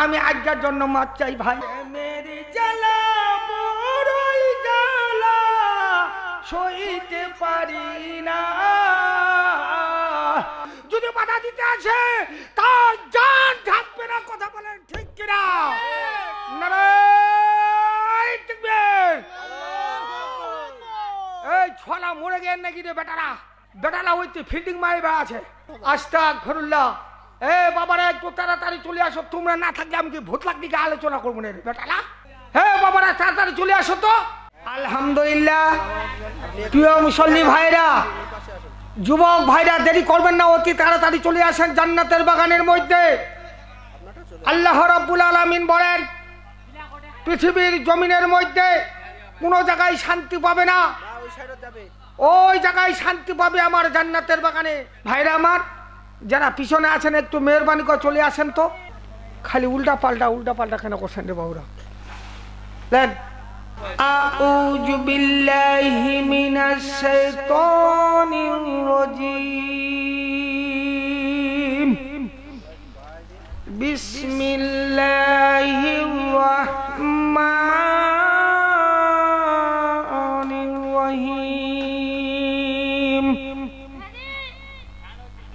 আমি আজকের জন্য মাছ চাই ভাই। মেরি জ্বালা বড়ই জ্বালা সইতে পারি না, যদি বাধা দিতে আসে তার জান থাকবে না। কথা বলেন ঠিক কিনা? এই ছলা মরে গেল নাকি রে বেটারা? বেটারা ওইতে ফিল্ডিং মারিবা আছে। আস্তাগফিরুল্লাহ। এ বাবারা একটু তাড়াতাড়ি চলে আসো, তোমরা না থাকলে আমি কি ভূত লাগদিকে আলোচনা করবো না রে বেটারা। হে বাবারা তাড়াতাড়ি চলে আসো তো। আলহামদুলিল্লাহ। প্রিয় মুসল্লি ভাইরা, যুবক ভাইরা, দেরি করবেন না, অতি তাড়াতাড়ি চলে আসেন জান্নাতের বাগানের মধ্যে। আল্লাহ রাব্বুল আলামিন বলেন, পৃথিবীর জমিনের মধ্যে কোনো জায়গায় শান্তি পাবে না, ওই জায়গায় শান্তি পাবে আমার জান্নাতের বাগানে। ভাইরা আমার, যারা পিছনে আছেন একটু মেহরবানি করে চলে আসেন তো। খালি উল্টা পাল্টা কেন করছেন রে বাবুরা? দেন আউযু বিল্লাহি মিনাশ শাইতানির রাজীম। বিসমিল্লাহির রাহমানির রহিম।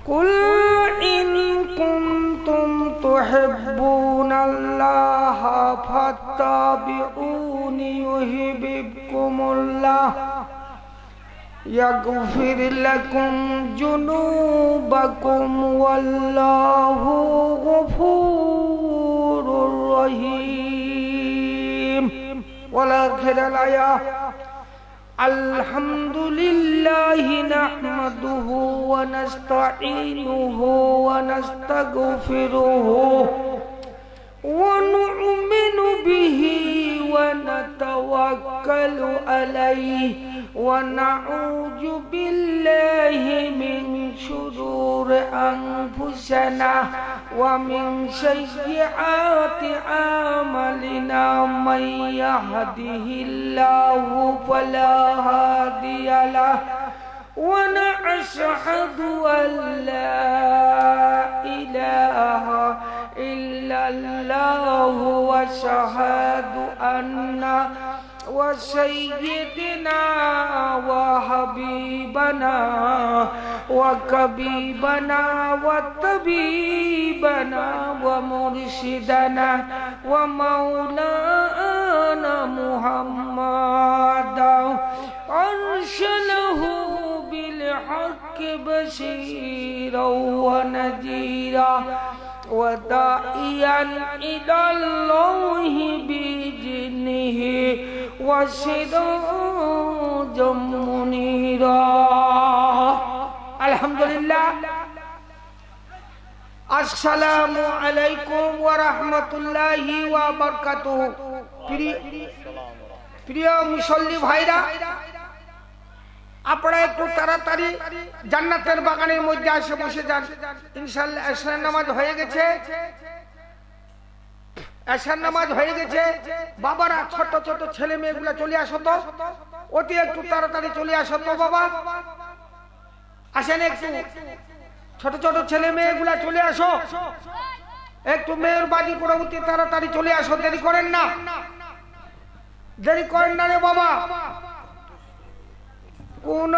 কুল ইন কুনতুম তুহিব্বুনাল্লাহা ফাত্তাবিউনি ইউহিব্বুকুমুল্লাহ ইয়াগফির লাকুম যুনুবাকুম ওয়াল্লাহু গফুরুর রহিম। ওয়াল আখিরাল আয়া। আলহামদুলিল্লাহি নাহমাদুহু ওয়া নাস্তাঈনুহু ওয়া নাস্তাগফিরুহু ওয়া নু'মিনু বিহি ওয়া নাতাওয়াক্কালু আলাইহি ওয়া নাউযু বিল্লাহি মিন শুরুরি আনফুসিনা ওয়া মিন সাইয়্যাতি আমালিনা মান ইয়াহদিহিল্লাহু ফালা হাদিয়া লাহু ওয়া নাশহাদু আল্লা ইলাহা ইল্লাল্লাহু ওয়া শাহাদু আন্না ওয়া সাইয়্যিদিনা ওয়া হাবিবানা ওয়া কাবিবানা ওয়া তাবিবানা ওয়া মুরশিদানা ওয়া মাওলানা মুহাম্মাদান আরসালাহু বিল হাক্কি বাশীরাও ওয়া নাযীরা ওয়া দাঈয়ান ইলাল্লাহি বিইذনিহি ওয়া সিরাজাম মুনীরা। আলহামদুলিল্লাহ। আসসালামু আলাইকুম ওয়া রাহমাতুল্লাহি ওয়া বারাকাতুহু। প্রিয় মুসল্লি ভাইরা, আপনারা একটু তাড়াতাড়ি জান্নাতের বাগানের মধ্যে এসে বসে যান। ইনশাআল্লাহ এশার নামাজ হয়ে গেছে, এশার নামাজ হয়ে গেছে। বাবারা, ছোট ছোট ছেলে মেয়েগুলা চলে আসো তো, অতি একটু তাড়াতাড়ি চলে আসো তো বাবা। আসেন, একটু ছোট ছোট ছেলে মেয়েগুলা চলে আসো, একটু মেহরবানি করে অতি তাড়াতাড়ি চলে আসো। দেরি করেন না, দেরি করেন না রে বাবা। কোন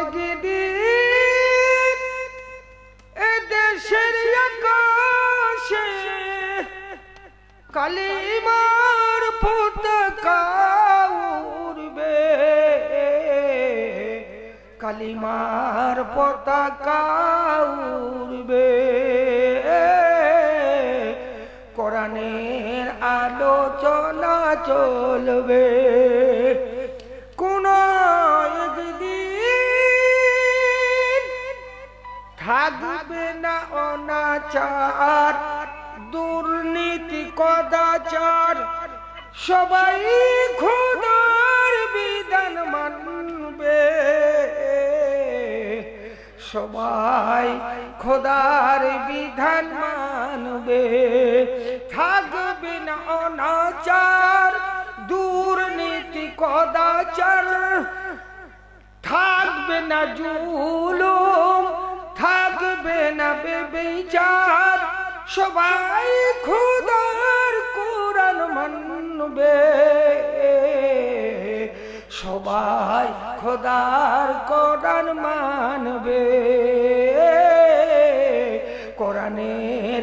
একদিন এদেশের আকাশে কালিমার পতাকা উড়বে, কালিমার পতাকা উড়বে, কোরআনের আলোচনা চলবে। কোন একদিন থাকবে না অনাচার, দুর্নীতি কদাচার, সবাই খোদার বিধান মানবে, সবাই খোদার বিধান মানবে। থাকবে না অনাচার, দুর্নীতি কদাচার, থাকবে না জুলুম, থাকবে না বেবিচার, সবাই সবাই খোদার কোরআন মানবে, কোরআনের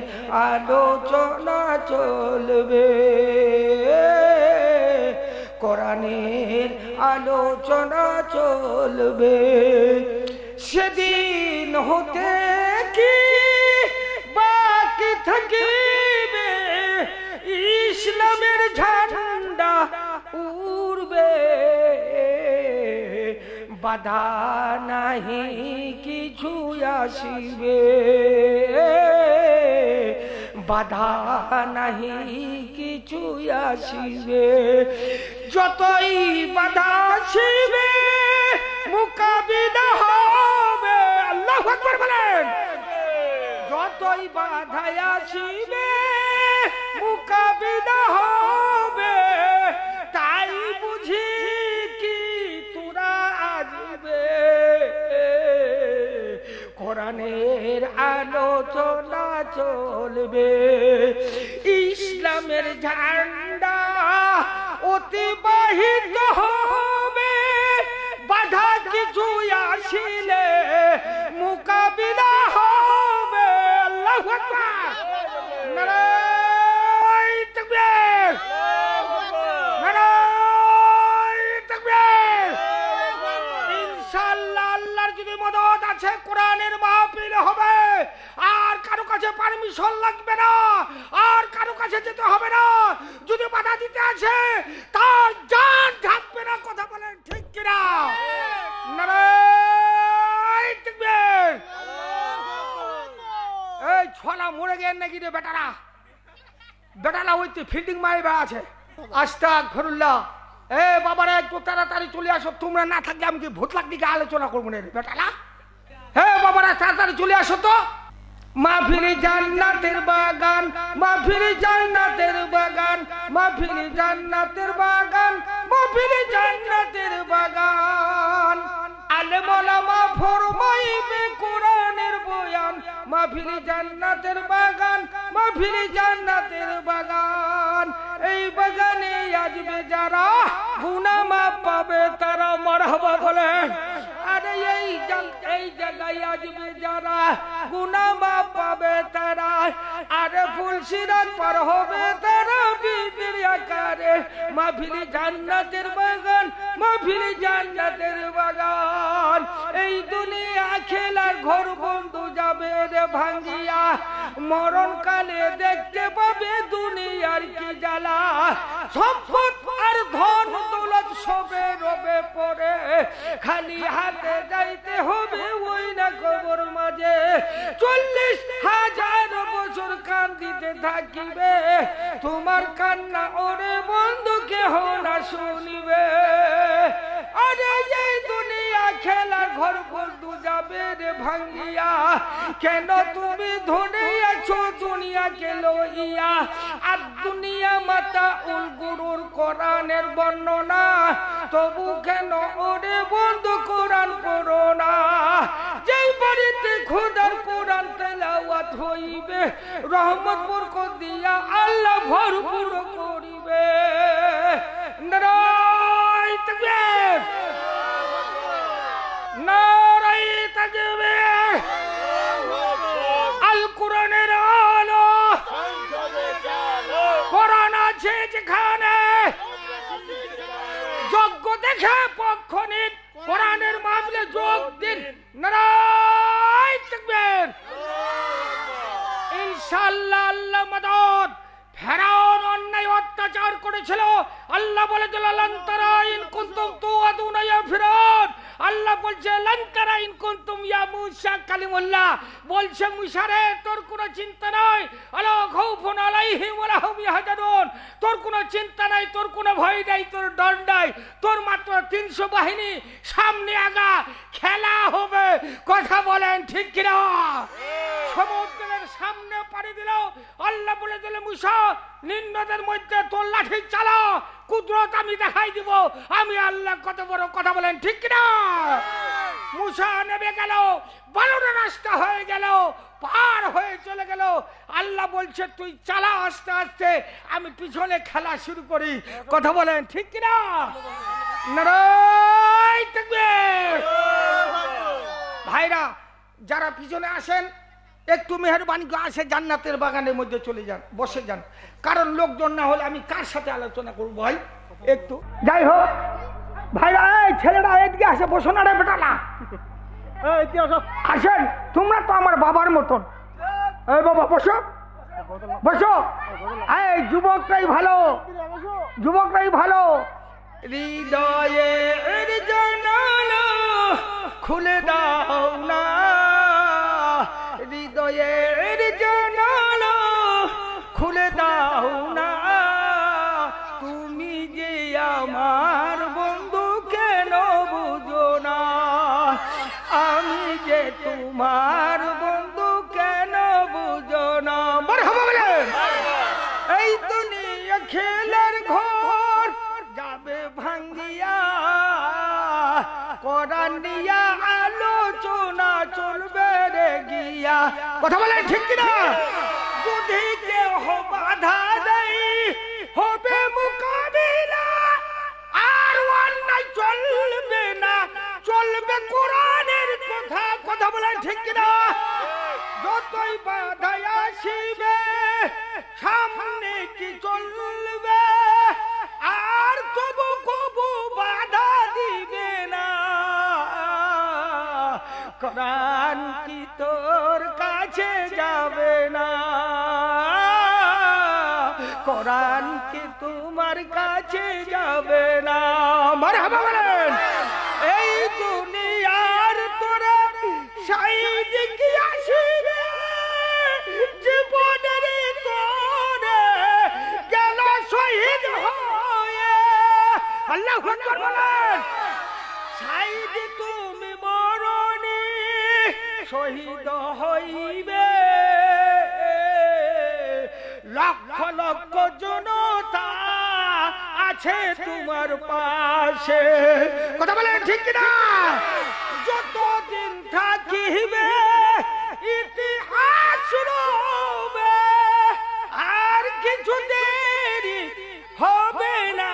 আলোচনা চলবে, কোরআনের আলোচনা চলবে। সেদিন হতে কি বাকি থাকিবে, ইসলামের ঝান্ডা উড়বে, বাধা নাহি কিছু আসিবে, বাধা নাহি কিছু আসিবে। যতই বাধা আসিবে মোকাবিলা হবে, আল্লাহু আকবার বলেন। যতই বাধা আসিবে মোকাবিলা হবে, তাই বুঝি কি তোরা আসবে, কোরআনের আলোচনা চলবে, ইসলামের ঝান্ডা অতিবাহিত হবে, বাধা কিছু আসিলে মোকাবিলা হবে। আল্লাহু আকবার, নারায়ে তাকবীর, নারায়ে তাকবীর। ইনশাআল্লাহ আল্লাহর যদি মদদ আছে কোরআনের মাহফিল হবে, আর কারো কাছে পারমিশন লাগবে না, আর কারো কাছে যেতে হবে না। যদি বাধা দিতে আসে তার জান থাকবে না, কথা বলেন ঠিক কিনা? নারায়ে তাকবীর। এই ছলা মরে গেল নাকি রে বেটারা? বেটারা ওইতে ফিল্ডিং মাইবা আছে। আস্তাগফিরুল্লাহ। এ বাবারা একটু তাড়াতাড়ি চলে আসো, তোমরা না থাকলে আমি কি ভূতলাক দিকে আলোচনা করবো না রে বেটারা। হে বাবারা তাড়াতাড়ি চলে আসো তো। মাহফিল জান্নাতের বাগান, মাহফিল জান্নাতের বাগান, মাহফিল জান্নাতের বাগান, মাহফিল জান্নাতের বাগান। আলেম ওলামা ফরমাইবে কোরআনের বয়ান, মাহফিল জান্নাতের বাগান, মাহফিল জান্নাতের বাগান। এই বাগানে আসবে যারা গুনাহ মাফ পাবে তারা মারহাবা বলেন। আরে এই জায়গায় আসবে যারা গুনাহ মাফ পাবে তারা, আরে ফুলসিরাত পার হবে তারা বিবির আকারে। মাহফিল জান্নাতের বাগান, মাহফিল জান্নাতের বাগান। এই দুনিয়া খেলার ঘর বন্ধু যাবে রে ভাঙ্গিয়া, মরণকালে দেখতে পাবে দুনিয়ার কি জ্বালা। সম্পদ আর ধন দৌলত সবে রবে পড়ে, খালি হাতে যাইতে হবে ওই না কবর মাঝে। 40,000 বছর কান্দিতে থাকিবে, তোমার কান্না ওরে বন্ধু কেহ না শুনিবে। আরে এই দুনিয়া খেলার ঘর বন্ধু যাবে রে ভাঙ্গিয়া, কেন তুমি ধরে আছো দুনিয়াকে লইয়া। আর দুনিয়া মাতা উল গুরুর কোরআনের বর্ণনা, তবু কেন ওরে বন্ধু কোরআন পড়ো না। যেই বাড়িতে খোদার কোরআন তেলাওয়াত হইবে, রহমত বরকত দিয়া আল্লাহ ভরপুর করিবে। নারায়ে তাকবীর, নারায়ে তাকবীর। আল কোরআনের আলো, কোরআন আছে যেখানে, যোগ্য দেখে পক্ষ নিন, কোরআনের মামলে যোগ দিন। নারায়ে তাকবীর। ইনশাআল্লাহ আল্লাহ মদদ। ফেরাউন অন্যায় অত্যাচার করেছিল, আল্লাহ বলে দিল লান তারা ইন কুনতুম তুআদুনা ইয়া ফিরআউন। আল্লাহ বলছে লান তারা ইন কুনতুম ইয়া মূসা কালিমুল্লাহ। বলছে মূসা রে তোর কোনো চিন্তা নাই, আলা খাউফুন আলাইহিম ওয়া লাহুম ইয়াহজানুন। তোর কোনো চিন্তা নাই, তোর কোনো ভয় নাই, তোর ডর নাই। তোর মাত্র 300 বাহিনী, সামনে আগা খেলা হবে, কথা বলেন ঠিক কিনা? সমুদ্রের সামনে পাড়ি দিল, আল্লাহ বলে দিল মূসা নিম্নদের মধ্যে তোর লাঠি চালা, কুদরত আমি দেখাই দিব, আমি আল্লাহ। কত বড় কথা বলেন ঠিক কিনা? মূসা নেমে গেল, বালুর রাস্তা হয়ে গেল, পার হয়ে চলে গেল। আল্লাহ বলছে তুই চালা আস্তে আস্তে, আমি পিছনে খেলা শুরু করি, কথা বলেন ঠিক কিনা? নারায়ে তাকবীর। ভাইরা যারা পিছনে আসেন একটু মেহরবানি করে আসে জান্নাতের বাগানের মধ্যে চলে যান, বসে যান, কারণ লোকজন না হলে আমি কার সাথে আলোচনা করবো ভাই। একটু যাই হোক ভাইরা, এই ছেলেরা এদিকে আসে, বসো না রে বেটালা, আসেন, তোমরা তো আমার বাবার মতন। এই বাবা বসো বসো। এই যুবকরাই ভালো, যুবকরাই ভালো। হৃদয়ের জানালা খুলে দাও না, হৃদয়ের জানালা খুলে দাও না, তুমি যে আমার বন্ধু কেন বুঝো না, আমি যে তোমার বন্ধু কেন বুঝো না। মারহাবা বলেন। এই দুনিয়া খেলার ঘর যাবে ভাঙ্গিয়া, কোরআন নিয়া আলোচনা চলবে রে গিয়া। কথা বলেন ঠিক কিনা? যদি কেউ বাধা দেয় হবে মোকাবিলা, আর অন্যায় চলবে না, চলবে কোরআনের কথা। কথা বলেন ঠিক কিনা? যতই বাধা আসিবে সামনে কি চলবে, আর তবু কবু বাধা দিবে না। কোরআন কি তোর কাছে যাবে না, কোরআন কি তোমার কাছে যাবে না। মারহাবা বলেন। এই দুনিয়ার তোরা সাইদ কি আসিবে, জীবনের তোরে গেল শহীদ হয়ে। আল্লাহু আকবার বলেন। সাইদ তুমি মরণে শহীদ হইবে, লক্ষ লক্ষ জনতা আছে তোমার পাশে। কথা বলেন ঠিক কিনা? যতদিন থাকিবে ইতিহাস রবে, আর কিছু দেরি হবে না,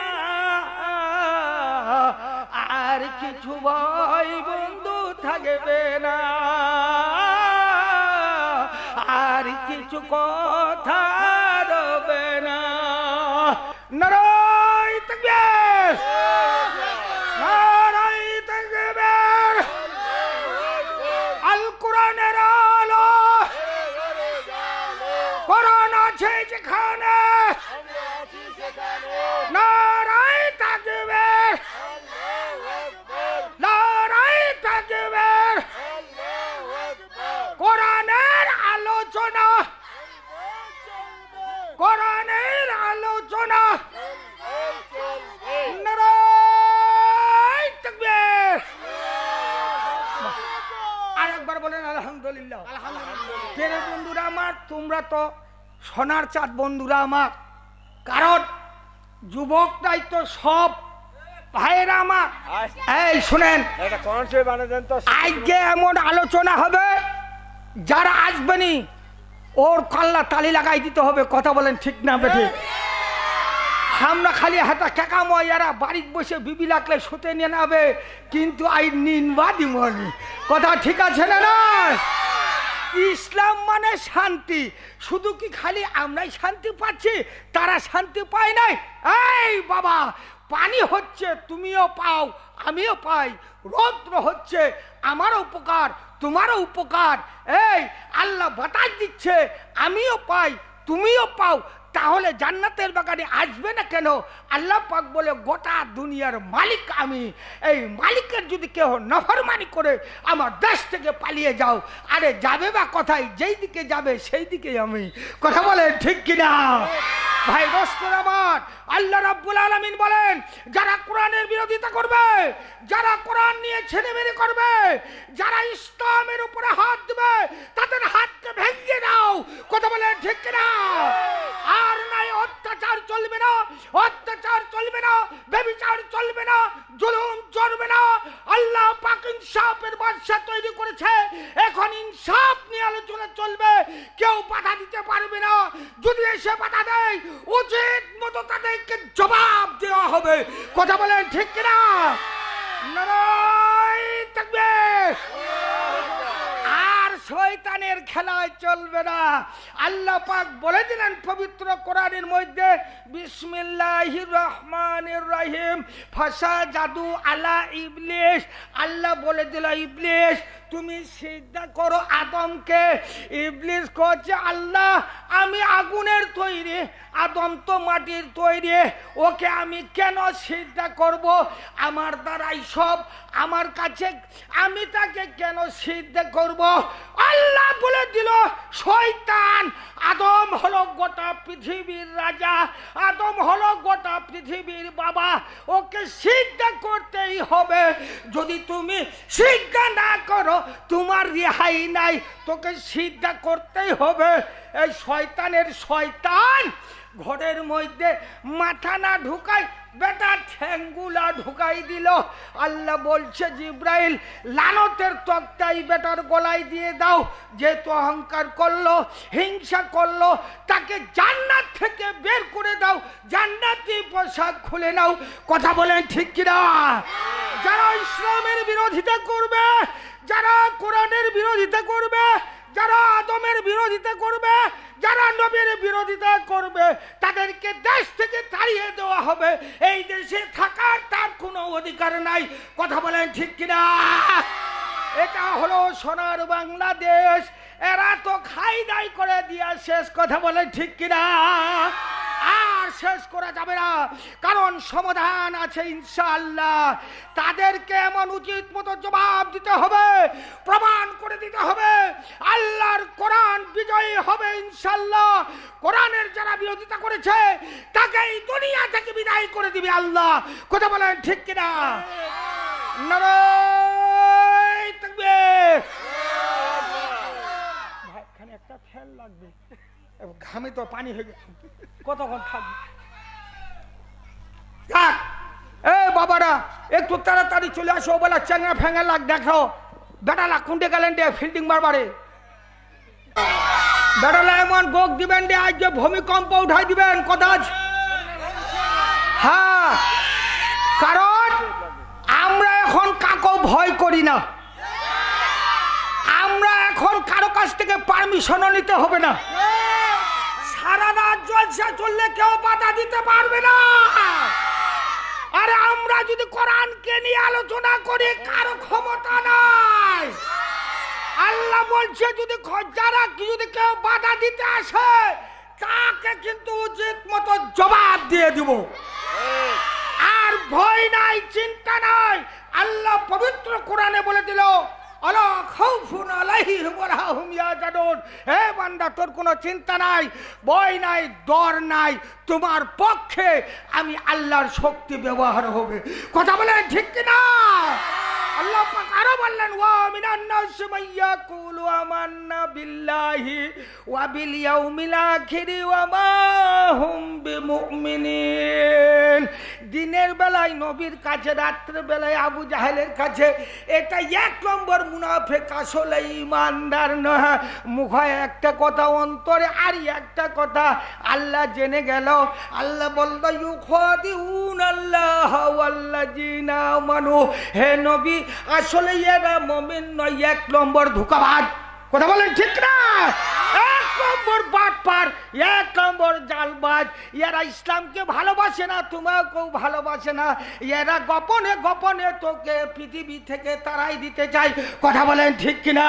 আর কিছু ভাই বন্ধু থাকবে না, আর কিছু কথা রবে না। নারায়ে তাকবীর, নারায়ে তাকবীর। আল কোরআনের আলো, কোরআন আছে যেখানে, নারায়ে তাকবীর, নারায়ে তাকবীর। কোরআনের আলোচনা, কোরআনের আলোচনা। নারায়ে তাকবীর। আরেকবার বলেন আলহামদুলিল্লাহ। প্রিয় বন্ধুরা আমার, তোমরা তো সোনার চাঁদ বন্ধুরা আমার, কারণ যুবকটাই তো সব ভাইয়েরা আমার। এই শুনেন, আজকে এমন আলোচনা হবে যারা আসবেনি ওর কাল্লা তালি লাগাই দিতে হবে। কথা বলেন ঠিক না বেঠে? আমরা খালি হাতা কাকাময়ারা বাড়ির বসে বিবি লাগলে শুতে নিয়ে নেবে, কিন্তু আই নিনবা দিমনি। কথা ঠিক আছে না? না, ইসলাম মানে শান্তি। শুধু কি খালি আমরাই শান্তি পাচ্ছি, তারা শান্তি পায় নাই? এই বাবা, পানি হচ্ছে তুমিও পাও আমিও পাই, রৌদ্র হচ্ছে আমারও উপকার তোমারও উপকার। এই আল্লাহ বাতাস দিচ্ছে আমিও পাই তুমিও পাও, তাহলে জান্নাতের বাগানে আসবে না কেন? আল্লাহ পাক বলে গোটা দুনিয়ার মালিক আমি, এই মালিকের যদি কেউ নফরমানি করে আমার দেশ থেকে পালিয়ে যাও, আরে যাবে বা কোথায়? যেই দিকে যাবে সেই দিকে আমি। কথা বলে ঠিক কিনা ভাই? দোস্তর আমার, আল্লাহ রাব্বুল আলামিন বলেন, যারা কোরআনের বিরোধিতা করবে, যারা কোরআন নিয়ে ছেলেমেয়ে করবে, যারা ইসলামের উপরে হাত দেবে, তাদের হাতকে ভেঙে দাও। কথা বলে ঠিক কিনা? আর নাই অত্যাচার চলবে না, অত্যাচার চলবে না, ব্যভিচার চলবে না, জুলুম চলবে না। আল্লাহ পাক ইনসাফের বাদশা তৈরি করেছে, এখন ইনসাফ নিয়ে আলোচনা চলবে। কেউ বাধা দিতে পারবে না। যদি এসে বাধা দেয়, উচিত মতো তাদেরকে জবাব দেওয়া হবে। কথা বলেন ঠিক কিনা? নারায়ে তাকবীর। আর শয়তানের খেলায় চলবে না। আল্লাহ পাক বলে দিলেন পবিত্র কোরআনের মধ্যে, বিসমিল্লাহির রহমানির রহিম, ফাসাজাদু আলা ইবলিস। আল্লাহ বলে দিল, ইবলিস তুমি সিজদা করো আদমকে। ইবলিস কচ্ছে, আল্লাহ আমি আগুনের তৈরি, আদম তো মাটির তৈরি, ওকে আমি কেন সিজদা করব? আমার দ্বারাই সব, আমার কাছে, আমি তাকে কেন সিজদা করব? আল্লাহ বলে দিল, শয়তান, আদম হলো গোটা পৃথিবীর রাজা, আদম হলো গোটা পৃথিবীর বাবা, ওকে সিজদা করতেই হবে। যদি তুমি সিজদা না করো তোমার রেহাই নাই, তোকে সিজদা করতেই হবে। এই শয়তানের শয়তান ঘরের মধ্যে মাথা না ঢুকাই বেটা ঠ্যাঙ্গুলা ঢুকাই দিল। আল্লাহ বলছে, জিব্রাইল লানতের তক্তাই বেটার গলায় দিয়ে দাও। যেহেতু অহংকার করলো, হিংসা করলো, তাকে জান্নাত থেকে বের করে দাও, জান্নাতি পোশাক খুলে নাও। কথা বলেন ঠিক কিনা? যারা ইসলামের বিরোধিতা করবে, যারা কোরআনের বিরোধিতা করবে, যারা আদমের বিরোধিতা করবে, যারা নবীর বিরোধিতা করবে, তাদেরকে দেশ থেকে তাড়িয়ে দেওয়া হবে। এই দেশে থাকার তার কোনো অধিকার নাই। কথা বলেন ঠিক কিনা? এটা হলো সোনার বাংলাদেশ। এরা তো খাই দাই করে দিয়া শেষ। কথা বলেন ঠিক কিনা? আর শেষ করা যাবে না, কারণ সমাধান আছে ইনশাআল্লাহ। তাদেরকে এমন উচিত মতো জবাব দিতে হবে, প্রমাণ করে দিতে হবে। আল্লাহর কোরআন বিজয়ী হবে ইনশাআল্লাহ। কোরআনের যারা বিরোধিতা করেছে তাকে এই দুনিয়া থেকে বিদায় করে দিবে আল্লাহ। কথা বলেন ঠিক কিনা? নারায়ে তাকবীর। ভাই এখানে একটা ফ্যান লাগবে, ঘামে তো পানি হয়ে গেছে, কতক্ষণ থাকবে? এ বাবারা একটু তাড়াতাড়ি চলে আসো, বলা চ্যাংরা ফ্যাঙা লাগ দেখো। বেটালা কুন্ডে গেলেন ডে ফিল্ডিং মারবারে, বেটালা এমন বোক দিবেন ডে আজ যে ভূমিকম্প উঠাই দিবেন কদাচ। হ্যাঁ, কারণ আমরা এখন কাকো ভয় করি না, আমরা এখন কারো কাছ থেকে পারমিশনও নিতে হবে না। সারা রাত জলসা চললে কেউ বাধা দিতে পারবে না। আরে আমরা যদি কোরআনকে নিয়ে আলোচনা করি কারো ক্ষমতা নাই। আল্লাহ বলছে যদি যারা যদি কেউ বাধা দিতে আসে তাকে কিন্তু উচিত মতো জবাব দিয়ে দিব। আর ভয় নাই, চিন্তা নাই। আল্লাহ পবিত্র কোরআনে বলে দিল, আলা খাউফুন আলাইহিম ওয়া লা হুম ইয়াহজানুন। হে বান্দা, তোর কোনো চিন্তা নাই, ভয় নাই, ডর নাই। তোমার পক্ষে আমি আল্লাহর শক্তি ব্যবহার হবে। কথা বলেন ঠিক কিনা? আল্লাহ পাক আরো বললেন, ওয়া মিনান নাসি মান ইয়াকুলু আমান্না বিল্লাহি ওয়া বিল ইয়াউমিল আখির ওয়া মা হুম বিমুমিনিন। দিনের বেলায় নবীর কাছে, রাত্রের বেলায় আবু জাহেলের কাছে। এটা এক নম্বর মুনাফিক, আসলে ইমানদার নয়। মুখে একটা কথা, অন্তরে আর একটা কথা। আল্লাহ জেনে গেল। আল্লাহ বলল, ইউখাদিউনাল্লাহ ওয়াল্লাযিনা আমানু। হে নবী, আসলে এরা মুমিন নয়, এক নম্বর ধোঁকাবাজ। কথা বলেন ঠিক না? এক নম্বর বাটপার, এক নম্বর জালবাজ। এরা ইসলামকে ভালোবাসে না, তোমাকেও ভালোবাসে না। এরা গোপনে গোপনে তোকে পৃথিবী থেকে তাড়াই দিতে চায়। কথা বলেন ঠিক কিনা?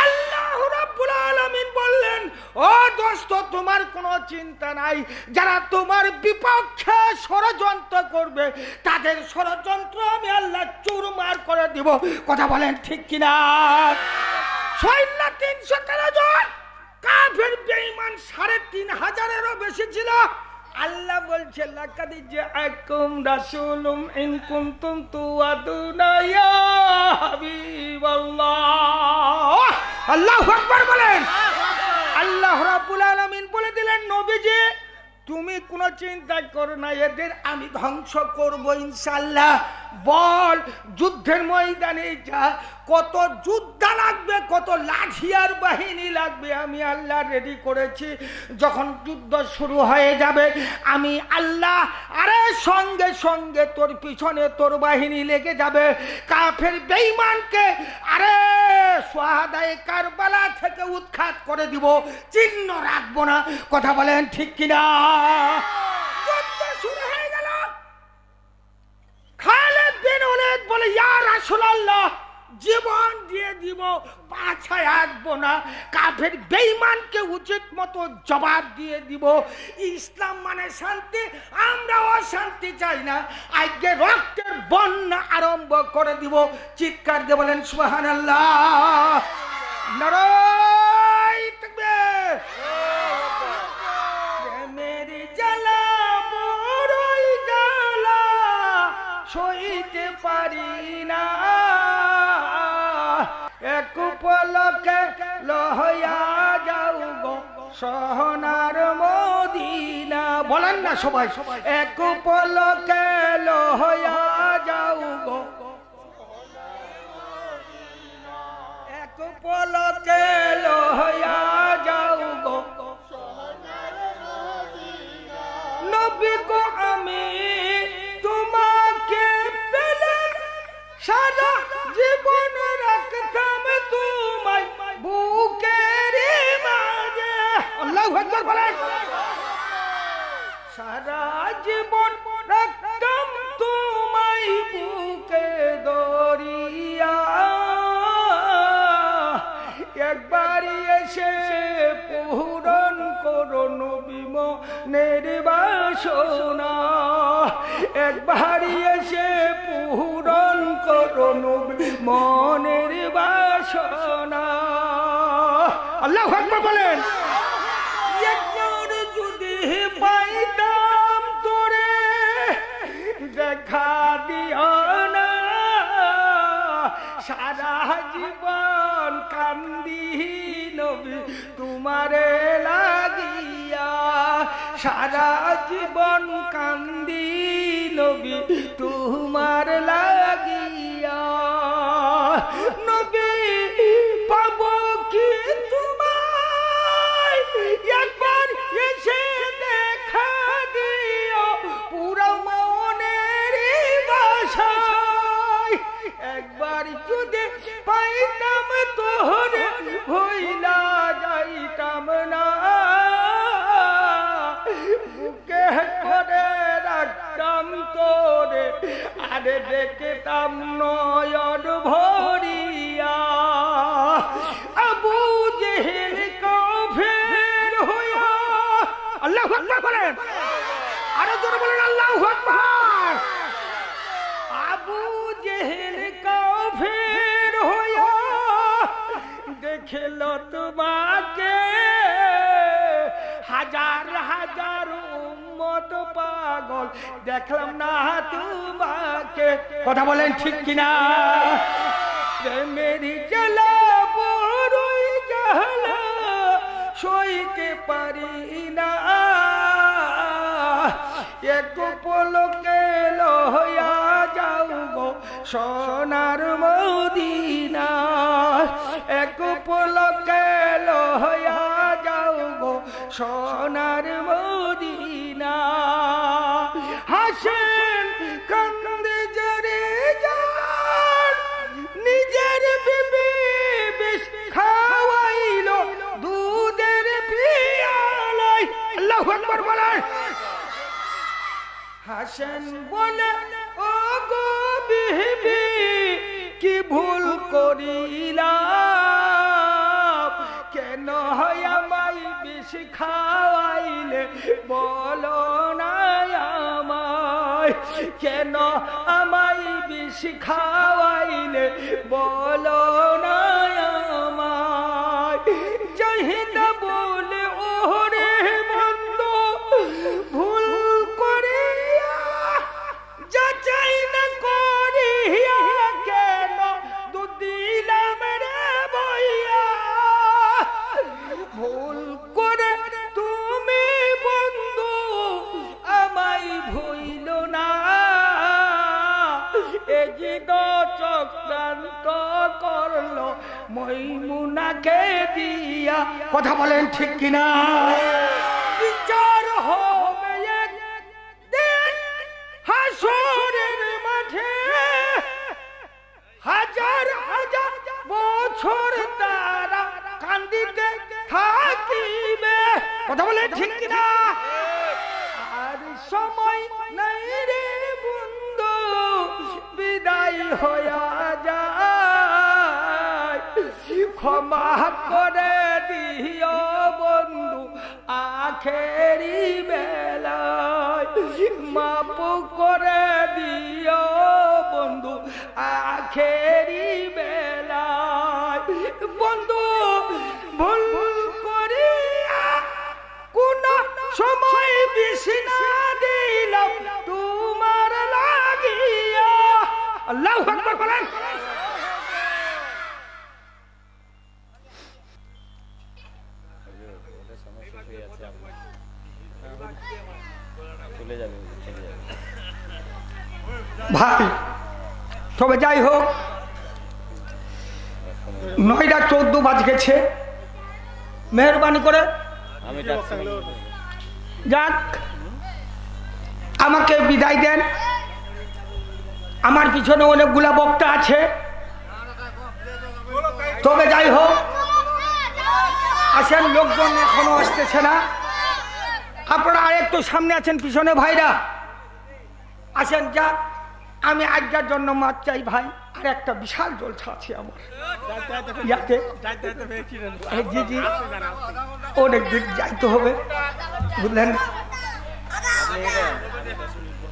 আল্লাহ রাব্বুল আলামিন বললেন, ও দোস্ত, তোমার কোনো চিন্তা নাই। যারা তোমার বিপক্ষে ষড়যন্ত্র করবে তাদের ষড়যন্ত্র আমি আল্লাহ চুরমার করে দিব। কথা বলেন ঠিক কিনা? সৈন্য ৩১৩ জন, কাফের বেঈমান ৩৫০০-এরও বেশি ছিল। আল্লাহ বলছে, লাকাদ জাআকুম রাসূলুম ইন কুনতুম তুআদুনা ইয়া হাবিবাল্লাহ। আল্লাহু আকবার বলেন। আল্লাহ রাব্বুল আলামিন বলে দিলেন, নবীজি তুমি কোনো চিন্তা করো না, এদের আমি ধ্বংস করব ইনশাআল্লাহ। বল যুদ্ধের ময়দানে যা, কত যোদ্ধা লাগবে, কত লাঠিয়ার বাহিনী লাগবে আমি আল্লাহ রেডি করেছি। যখন যুদ্ধ শুরু হয়ে যাবে আমি আল্লাহ আরে সঙ্গে সঙ্গে তোর পিছনে তোর বাহিনী লেগে যাবে। কাফের বেঈমানকে আরে শাহাদায়ে কারবালা থেকে উৎখাত করে দিব, চিহ্ন রাখবো না। কথা বলেন ঠিক কিনা? যুদ্ধ শুরু হয়ে গেল। খালিদ বিন ওলীদ বলে, ইয়া রাসূলুল্লাহ, জীবন দিয়ে দিব, পাছায় আসবো না। কাফের বেঈমানকে উচিত মতো জবাব দিয়ে দিব। ইসলাম মানে শান্তি, আমরা অশান্তি চাই না। আজকে রক্তের বন্যা আরম্ভ করে দিব। চিৎকার দিয়ে বলেন সুবহানাল্লাহ, নারায়ে তাকবীর। মেরি জ্বালা বড়ই জ্বালা, সইতে পারি না, এক পলকে লহয়া যাও গো সোনার মদিনা। বলেন না সবাই, এক পলকে লহয়া যাও গো, এক পলকে লহয়া যাও গো নবী গো। আমি তোমাকে পেলে সারা জীবন রাখতাম তোমায় বুকের মাঝে। আল্লাহু আকবার বলেন। সারা জীবন রাখতাম তোমায় বুকে দরিয়া, একবারই এসে পূরণ করো নবী মনের বাসনা, একবারই এসে পূরণ করো নবী মনের বাসনা। আল্লাহু আকবার বলেন। একবার যদি পাইতাম তোরে দেখা দিও না, সারা জীবন কান্দি নবী তোমারে লাগিয়া, সারা জীবন কান্দি নবী তোমার লাগিয়া। নবী পাবো কি তোমায়, একবার এসে দেখা দিও পুরো মনের বাসায়, একবার যদি পাইতাম তোরে ভইলা যাইতাম না, বুকে করে রাখতাম তোরে আরে দেখতাম নয়ন ভরিয়া। আবু জেহেল কাফের হইয়া, আল্লাহু আকবার বলেন, আরো জোরে বলেন আল্লাহু আকবার। আবু জেহেল কাফের হইয়া দেখল তোমাকে, হাজার হাজার উম্মত পাগল দেখলাম না তোমাকে। কথা বলেন ঠিক কিনা? প্রেমের জ্বালা বড়ই জ্বালা, সইতে পারি না, এক পলকে লহয়া যাও গো সোনার মদিনা, এক পলকে লহয়া যাও গো সোনার মদিনা। হাসেন কান্দে জরে যার, নিজের বিবি বিষ খাওয়াইলো দুধের পিয়ালায়। আল্লাহু আকবার বলেন। হাসেন বলে, ও গো বিবি কি ভুল করিলাম, কেন হয় আমায় বিষ খাওয়াইলে বলো না আমায়, কেন আমায় বিষ খাওয়াইলে বলো না আমায়। চাহিদা বলে ওরে বন্ধ ভুল করিয়া, যাচাই না করিয়া কেন দুধ দিলাম রে বইয়া। ভুল করে তুমি বন্ধু আমায় ভুইল না, করলো মইমুনাকে দিয়া। কথা বলেন ঠিক কিনা? বিচার হবে একদিন হাসরের মাঠে, হাজার হাজার বছর তারা কান্দিতে থাকিবে। কথা বলে ঠিক কিনা? আর সময় নাই রে বন্ধু বিদায় হইয়া যায়, ক্ষমা করে দিও বন্ধু আখেরি বেলায়, মাপ করে দিও বন্ধু আখেরি বেলায়। বন্ধু ভুল করিয়া কোন সময় বিছনা দিলাম তোমার লাগিয়া। আল্লাহু আকবার বলেন। ভাই তবে যাই হোক, 9:14 বাজ গেছে, মেহরবানি করে যাক আমাকে বিদায় দেন। আমার পিছনে অনেকগুলা বক্তা আছে, তবে যাই হোক আসেন, লোকজন এখনো আসতেছে না। আপনারা আরেকটু সামনে আছেন, পিছনে ভাইরা আসেন। যাক আমি আজকের জন্য মাছ চাই ভাই, আর একটা বিশাল জলসা আছে আমার ইয়াতে। জি জি অনেক দিন যাইতে হবে, বুঝলেন?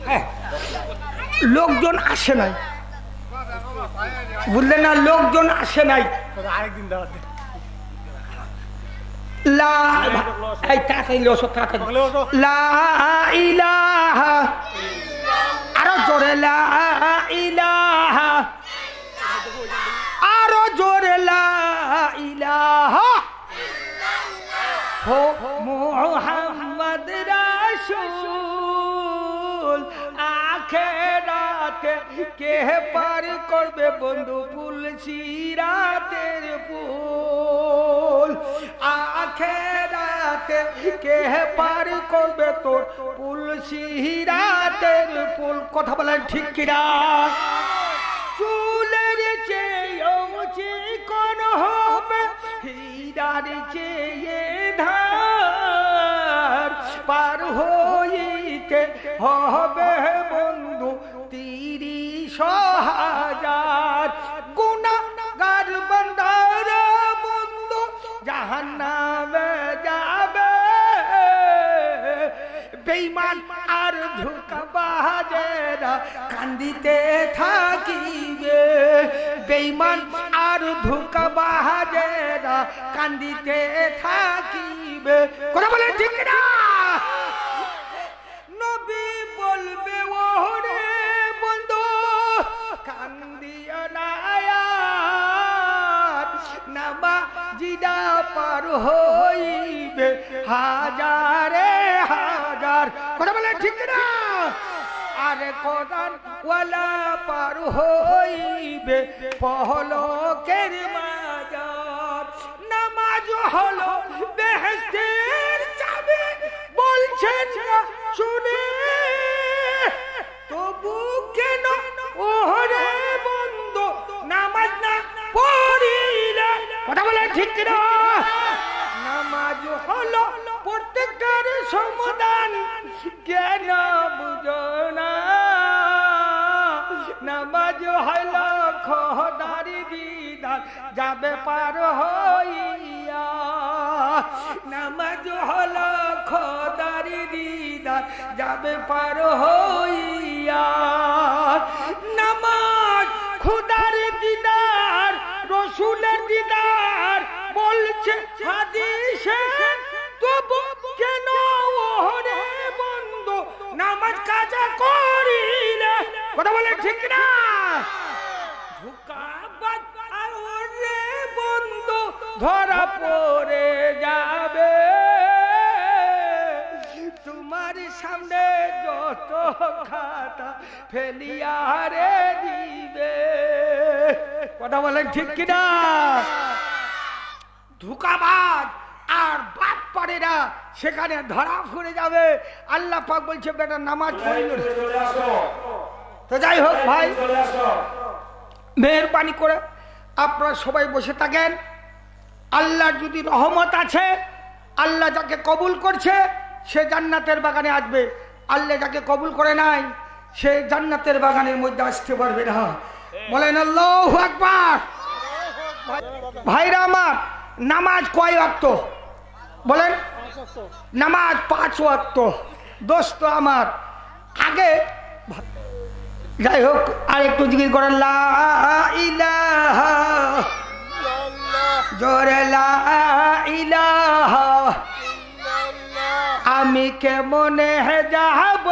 হ্যাঁ লোকজন আসে নাই, বুঝলেন না? লোকজন আসে নাই। আরেকদিন আরো জোরে লা ইলাহা, আরো জোরে লা ইলাহা হো মুহাম্মদ রাসূল। আখেরাতে কে পার করবে বন্ধু পুল সিরাতের পুল, আখেরাতে কে পার করবে তোর পুল সিরাতের পুল। কথা বলেন ঠিক কিনা? চুলের চেয়েও চিকন হবে, হীরার চেয়ে ধার, পার হইতে হবে বন্ধু 30,000। গুনাহগার বান্দার বন্ধু জাহান্নামে যাবে, বেঈমান আর ধোঁকাবাজেরা কান্দিতে থাকিবে, বেঈমান আর ধোঁকাবাজেরা কান্দিতে থাকিবে। কথা বলেন ঠিক না? নবী বলবে ওরে বন্ধু কান্দিও না, নামাজিরা পার হইবে হাজারে হাজার। কথা বলেন ঠিক না? আরে কোরআন ওয়ালা পার হইবে পহলকের মাজার। নামাজ হলো বেহেশতের চাবি, বলছেন না শুনে, তবু কেন ওরে বন্ধু নামাজ না পড়িলে? কথা বলে ঠিক কিনা? নামাজ হলো প্রত্যেকের সমাধান, কেন বুঝো না? নামাজ হলো খোদার দিদার, যাবে পার হইয়া। নামাজ হলো খোদার দিদার, যাবে পার হইয়া। নামাজ খোদার দিদার, রসুলের দিদার বলছে হাদিসে, তবু কেন ওরে বন্ধু নামাজ কাজা করিলে? কথা বলে ঠিক না? ধোঁকাবাজ ওরে বন্ধু ধরা পড়ে যাবে, তোমার সামনে যত খাতা ফেলিয়া রে দিবে। কথা বলেন ঠিক কিনা? ধোঁকাবাজ আর বাপ পারেরা সেখানে ধরা পড়ে যাবে। আল্লাহ পাক বলছে বেটা নামাজ পড়ল। তো যাই হোক ভাই, মেহেরবানি করে আপনারা সবাই বসে থাকেন। আল্লাহর যদি রহমত আছে, আল্লাহ যাকে কবুল করছে সে জান্নাতের বাগানে আসবে। আল্লাহ যাকে কবুল করে নাই সে জান্নাতের বাগানের মধ্যে আসতে পারবে না। বলেন আল্লাহু আকবার। ভাইরা আমার, নামাজ কয় ওয়াক্ত বলেন? নামাজ 5 ওয়াক্ত। দোস্ত আমার, আগে যাই হোক আর একটু জিকির করেন লা ইলাহা, জোরে লা ইলাহা। আমি কেমনে যাব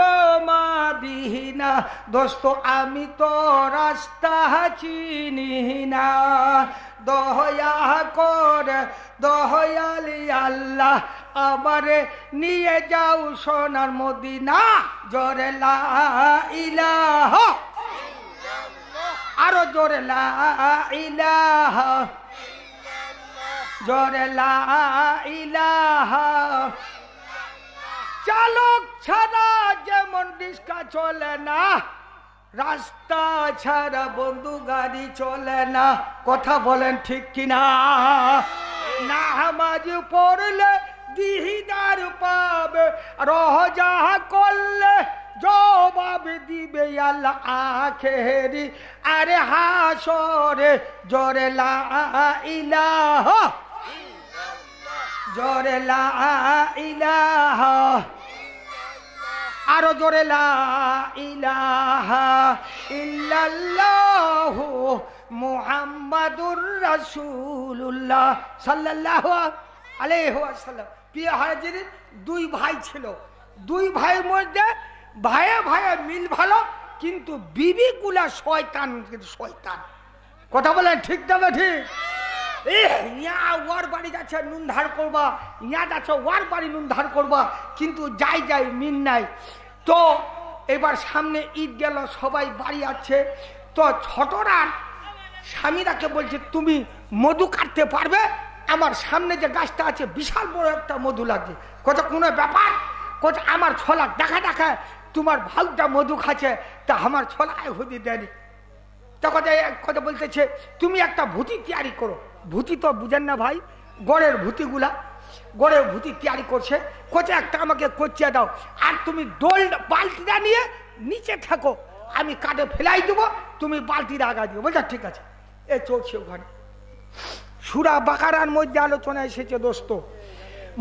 মাদিনা, দোস্ত আমি তো রাস্তা চিনি না। দয়া করে দয়ালি আল্লাহ আমারে নিয়ে যাও সোনার মদিনা। জোরে লা ইলাহা, আরো জোরে লা ইলাহা, জোরে লা ইলাহা। চালক ছাড়া যেমন রিক্সা চলে না, রাস্তা ছাড়া বন্ধু গাড়ি চলে না। কথা বলেন ঠিক কিনা? নামাজ পড়লে দিদার পাবে, রোজা করলে জবাব দিবে আল্লাহ আখেরি আরে হাসরে। জোরে লা ইলাহা, জোরে লা ইলাহা, আরো জোরে লা ইলাহা ইল্লাল্লাহু মুহাম্মাদুর রাসূলুল্লাহ সাল্লাল্লাহু আলাইহি ওয়াসাল্লাম। প্রিয় হাজিরিন, 2 ভাই ছিল। 2 ভাইয়ের মধ্যে ভাইয়ে ভাইয়ে মিল ভালো, কিন্তু বিবিগুলা শয়তান, শয়তান। কথা বলেন ঠিক না ঠিক? ওর বাড়ি যাচ্ছে নুন ধার করবা, ইয়া যাচ্ছে ওর বাড়ি নুন ধার করবা, কিন্তু যাই যাই মিন নাই। তো এবার সামনে ঈদ গেল, সবাই বাড়ি আছে। তো ছোটরা স্বামীরাকে বলছে তুমি মধু কাটতে পারবে? আমার সামনে যে গাছটা আছে বিশাল বড় একটা মধু লাগছে। কত কোনো ব্যাপার? কত আমার ছোলা দেখা দেখা তোমার ভাগটা মধু খাচ্ছে, তা আমার ছোলায় হুদি দেয়নি। তা কথা বলতেছে তুমি একটা ভূতি তৈরি করো। ভূতি তো বুঝেন না ভাই, গড়ের ভূতিগুলা, গড়ের ভূতি তৈরি করছে। কোথায় একটা আমাকে কচিয়ে দাও, আর তুমি ডোল বালতিটা নিয়ে নিচে থাকো, আমি কাটে ফেলাই দেবো, তুমি বালতিটা আগা দিও। বলছে ঠিক আছে। এ চলছে ওখানে। সূরা বাকারার মধ্যে আলোচনা এসেছে দোস্ত,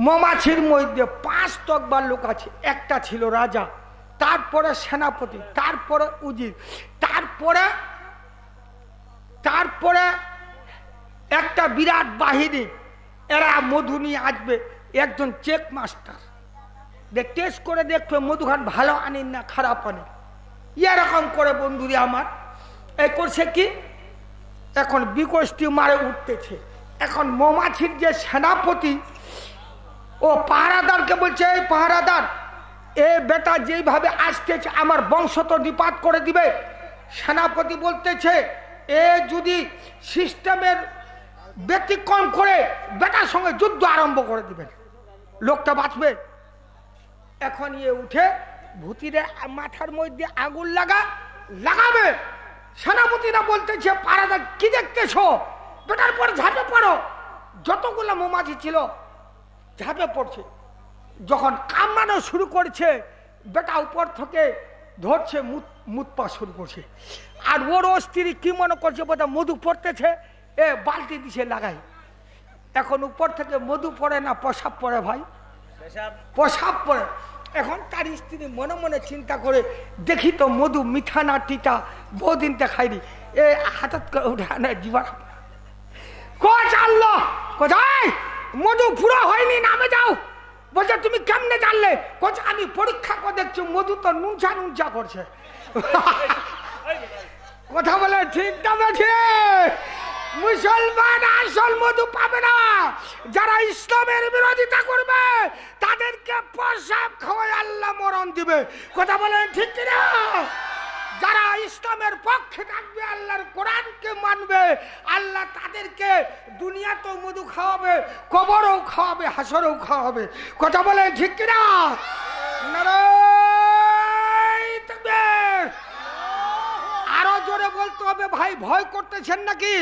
মৌমাছির মধ্যে 5 তকবার লোক আছে। একটা ছিল রাজা, তারপরে সেনাপতি, তারপরে উজির, তারপরে একটা বিরাট বাহিনী। এরা মধু নিয়ে আসবে। একজন চেক মাস্টার টেস্ট করে দেখবে মধুখান ভালো আনিন না খারাপ আনি। এরকম করে বন্ধুরা আমার এই করছে কি, এখন বিকষ্টি মারে উঠতেছে। এখন মৌমাছির যে সেনাপতি, ও পাহারাদারকে বলছে এই পাহারাদার, এ বেটা যেইভাবে আসতেছে আমার বংশ তো নিপাত করে দিবে। সেনাপতি বলতেছে এ যদি সিস্টেমের ব্যতিক্রম করে বেটার সঙ্গে যুদ্ধ আরম্ভ করে দিবেন, লোকটা বাঁচবে। এখন ইয়ে উঠে ভূতিরে মাথার মধ্যে আগুন লাগাবে। সেনাপতিরা বলতেছে পাহারাদার কি দেখতেছ, বেটার পর ঝাঁপে পড়ো। যতগুলো মৌমাছি ছিল ঝাঁপে পড়ছে। যখন কামড়ানো শুরু করছে, বেটা উপর থেকে ধরছে, মুতপা শুরু করছে। আর ওর স্ত্রী কি মনে করছে বোধহয় মধু পড়তেছে, এ বালতি দিছে লাগাই। এখন উপর থেকে মধু পড়ে না প্রসাব পড়ে ভাই, প্রসাব পড়ে। এখন তার স্ত্রী মনে মনে চিন্তা করে দেখি তো মধু মিঠা না টিটা, বহুদিনটা খাইনি। এ হাতত করে উঠে আনে জীবা আল্লাহ কোথায় মধু পুরো হয়নি, নামে যাও। বলছে তুমি কেমনে জানলে? কোচ আমি পরীক্ষা করে দেখছি মধু তো নুনচা নুনচা করছে। কথা বলে ঠিক না বেঠে? মুসলমান আসল মধু পাবে না। যারা ইসলামের বিরোধিতা করবে তাদেরকে প্রসাব খাওয়াই আল্লাহ মরণ দিবে। কথা বলেন ঠিক কিনা? যারা ইসলামের পক্ষে থাকবে, আল্লাহর কোরআনকে মানবে, আল্লাহ তাদেরকে দুনিয়াতেও মধু খাওয়াবে, কবরেও খাওয়াবে, হাসরেও খাওয়াবে। কথা বলে ঠিক কিনা? নারায়ে তাকবীর। আরো জোরে বলতে হবে ভাই। ভয় করতেছেন নাকি?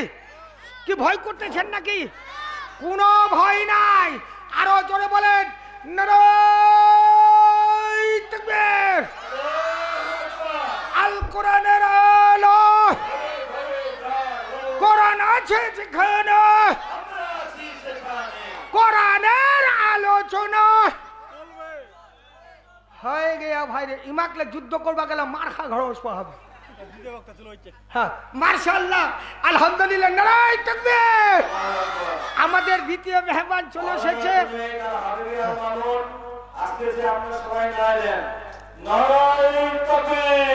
কি ভয় করতেছেন নাকি? কোনো ভয় নাই। আরো জোরে বলেন নারায়ে তাকবীর। আল কোরআনের আলো, কোরআন আছে যেখানে, কোরআনের আলোচনা হয়ে গিয়া ভাই রে। ইমাকলে যুদ্ধ করবা গেলে মার খা ঘর হবে। হ্যাঁ, মাশাআল্লাহ, আলহামদুলিল্লাহ, নারায়ে তাকবীর। আমাদের দ্বিতীয় মেহমান চলে এসেছে। আজকে যে আপনারা সবাই নারায়ে তাকবীর।